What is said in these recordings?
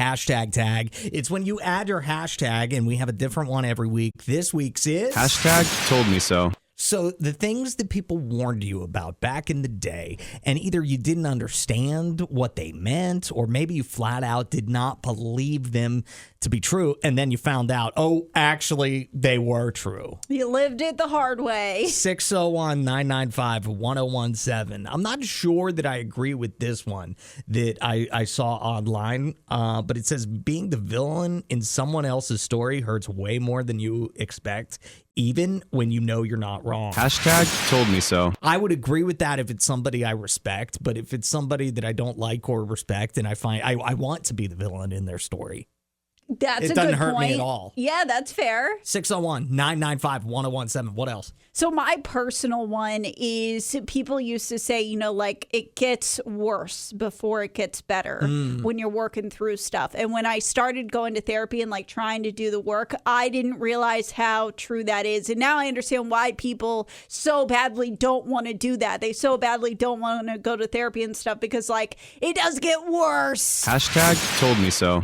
hashtag tag. It's when you add your hashtag, and we have a different one every week. This week's is... Hashtag told me so. So the things that people warned you about back in the day, and either you didn't understand what they meant, or maybe you flat out did not believe them to be true, and then you found out, oh, actually, they were true. You lived it the hard way. 601-995-1017. I'm not sure that I agree with this one that I saw online, but it says being the villain in someone else's story hurts way more than you expect, even when you know you're not wrong. Hashtag told me so. I would agree with that if it's somebody I respect, but if it's somebody that I don't like or respect, and I find I want to be the villain in their story. That's it a doesn't good hurt point. me at all. Yeah, that's fair. 601-995-1017. What else? So my personal one is people used to say, like it gets worse before it gets better when you're working through stuff. And when I started going to therapy and like trying to do the work, I didn't realize how true that is. And now I understand why people so badly don't want to do that. They so badly don't want to go to therapy and stuff because like it does get worse. Hashtag told me so.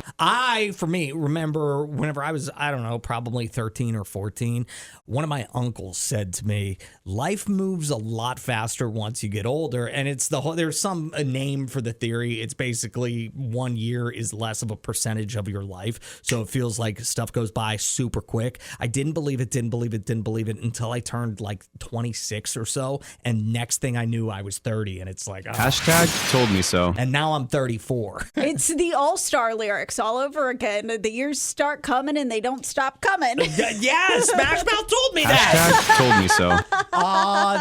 For me, remember whenever I was, I don't know, probably 13 or 14, one of my uncles said to me, life moves a lot faster once you get older. And it's there's a name for the theory. It's basically 1 year is less of a percentage of your life. So it feels like stuff goes by super quick. I didn't believe it until I turned like 26 or so. And next thing I knew, I was 30. And it's like, hashtag told me so. And now I'm 34. It's the All-Star lyrics all over again. The years start coming and they don't stop coming. Yes, Smash Mouth told me that. Hashtag told me so.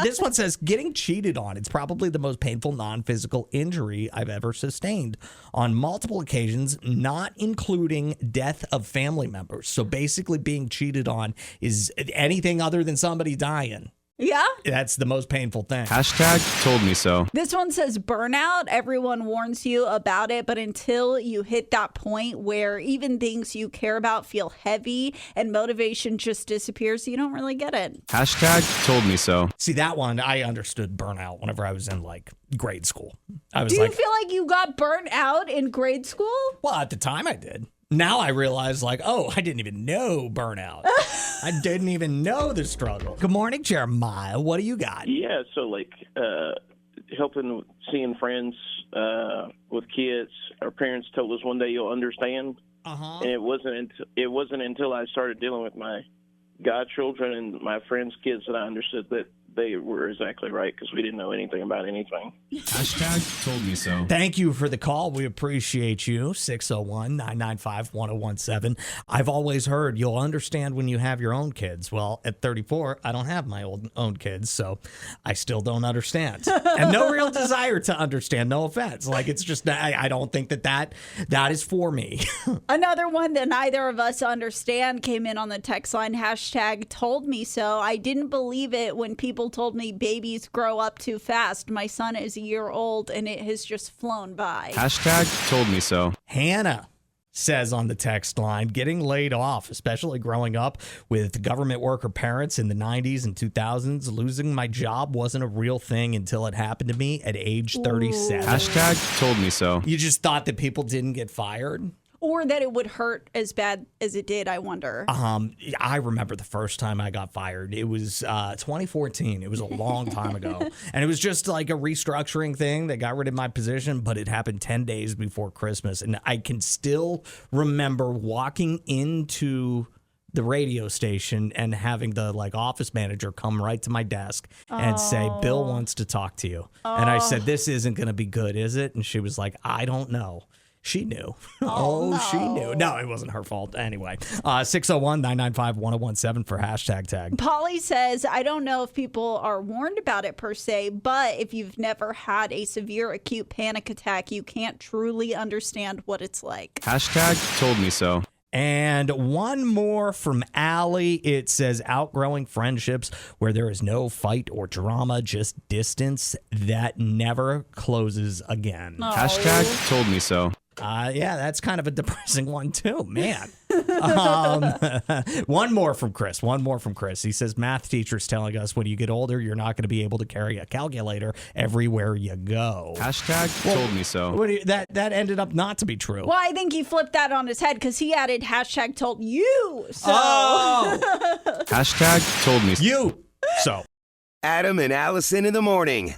This one says, getting cheated on. It's probably the most painful non-physical injury I've ever sustained on multiple occasions, not including death of family members. So basically being cheated on is anything other than somebody dying. Yeah? That's the most painful thing. Hashtag told me so. This one says burnout. Everyone warns you about it, but until you hit that point where even things you care about feel heavy and motivation just disappears, you don't really get it. Hashtag told me so. See, that one, I understood burnout whenever I was in like grade school. Do you feel like you got burnt out in grade school? Well, at the time I did. Now I realize, like, oh, I didn't even know burnout. I didn't even know the struggle. Good morning, Jeremiah. What do you got? Yeah, so like helping, seeing friends with kids. Our parents told us one day you'll understand, and it wasn't until I started dealing with my godchildren and my friends' kids that I understood that they were exactly right because we didn't know anything about anything. Hashtag told me so. Thank you for the call. We appreciate you. 601-995-1017. I've always heard you'll understand when you have your own kids. Well, at 34, I don't have my own kids, so I still don't understand. And no real desire to understand. No offense. Like, it's just, I don't think that is for me. Another one that neither of us understand came in on the text line. Hashtag told me so. I didn't believe it when people told me babies grow up too fast. My son is a year old and it has just flown by. Hashtag told me so. Hannah says on the text line, getting laid off, especially growing up with government worker parents in the 90s and 2000s, losing my job wasn't a real thing until it happened to me at age 37. Hashtag told me so. You just thought that people didn't get fired? Or that it would hurt as bad as it did, I wonder. I remember the first time I got fired. It was 2014. It was a long time ago. And it was just like a restructuring thing that got rid of my position, but it happened 10 days before Christmas. And I can still remember walking into the radio station and having the office manager come right to my desk and say, Bill wants to talk to you. And I said, this isn't going to be good, is it? And she was like, I don't know. She knew. No. She knew. No, it wasn't her fault. Anyway, 601-995-1017 for hashtag tag. Polly says, I don't know if people are warned about it per se, but if you've never had a severe acute panic attack, you can't truly understand what it's like. Hashtag told me so. And one more from Allie. It says, outgrowing friendships where there is no fight or drama, just distance that never closes again. Oh. Hashtag told me so. Yeah, that's kind of a depressing one too, man. One more from Chris. He says, math teacher's telling us when you get older, you're not going to be able to carry a calculator everywhere you go. Hashtag told me so. That ended up not to be true. Well, I think he flipped that on his head because he added hashtag told you. So. Oh! Hashtag told me so. You. So. Adam and Allison in the morning.